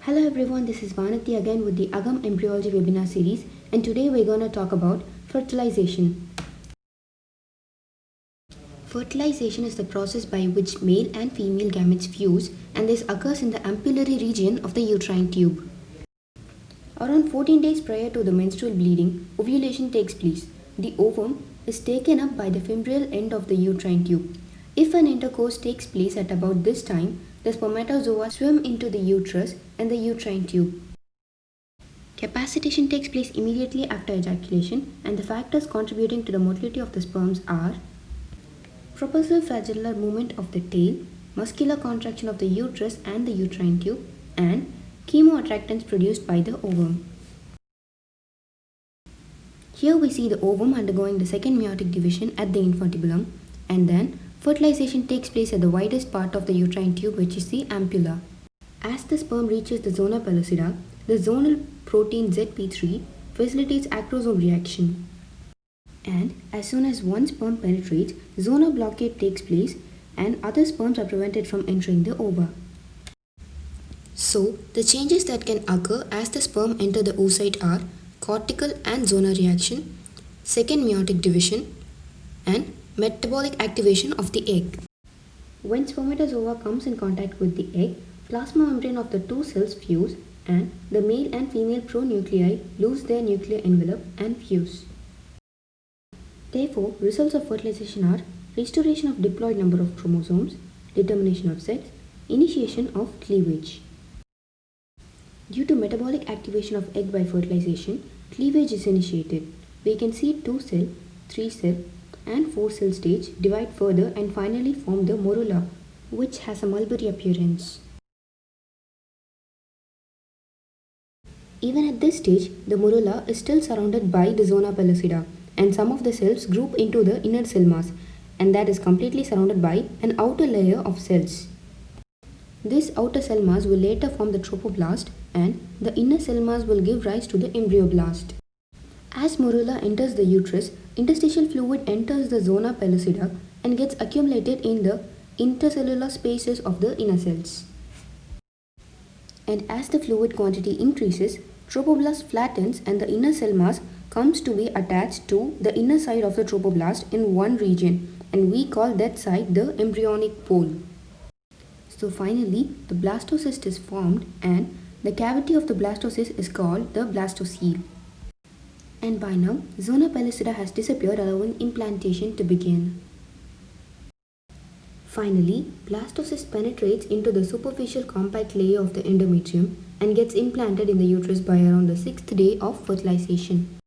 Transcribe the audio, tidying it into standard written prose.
Hello everyone, this is Vanati again with the Agam Embryology webinar series, and today we're going to talk about fertilization. Fertilization is the process by which male and female gametes fuse, and this occurs in the ampullary region of the uterine tube. Around 14 days prior to the menstrual bleeding, ovulation takes place. The ovum is taken up by the fimbrial end of the uterine tube. If an intercourse takes place at about this time, the spermatozoa swim into the uterus and the uterine tube. Capacitation takes place immediately after ejaculation, and the factors contributing to the motility of the sperms are propulsive flagellar movement of the tail, muscular contraction of the uterus and the uterine tube, and chemoattractants produced by the ovum. Here we see the ovum undergoing the second meiotic division at the infundibulum, and then fertilization takes place at the widest part of the uterine tube, which is the ampulla. As the sperm reaches the zona pellucida, the zonal protein ZP3 facilitates acrosome reaction. And as soon as one sperm penetrates, zonal blockade takes place and other sperms are prevented from entering the ova. So, the changes that can occur as the sperm enter the oocyte are cortical and zonal reaction, second meiotic division, and metabolic activation of the egg. When spermatozoa comes in contact with the egg, plasma membrane of the two cells fuse and the male and female pronuclei lose their nuclear envelope and fuse. Therefore, results of fertilization are restoration of diploid number of chromosomes, determination of sex, initiation of cleavage. Due to metabolic activation of egg by fertilization, cleavage is initiated. We can see 2-cell, 3-cell, and 4-cell stage divide further and finally form the morula, which has a mulberry appearance. Even at this stage, the morula is still surrounded by the zona pellucida, and some of the cells group into the inner cell mass, and that is completely surrounded by an outer layer of cells. This outer cell mass will later form the trophoblast, and the inner cell mass will give rise to the embryoblast. As morula enters the uterus, interstitial fluid enters the zona pellucida and gets accumulated in the intercellular spaces of the inner cells. And as the fluid quantity increases, trophoblast flattens and the inner cell mass comes to be attached to the inner side of the trophoblast in one region, and we call that side the embryonic pole. So finally, the blastocyst is formed and the cavity of the blastocyst is called the blastocele. And by now, zona pellucida has disappeared, allowing implantation to begin. Finally, blastocyst penetrates into the superficial compact layer of the endometrium and gets implanted in the uterus by around the 6th day of fertilization.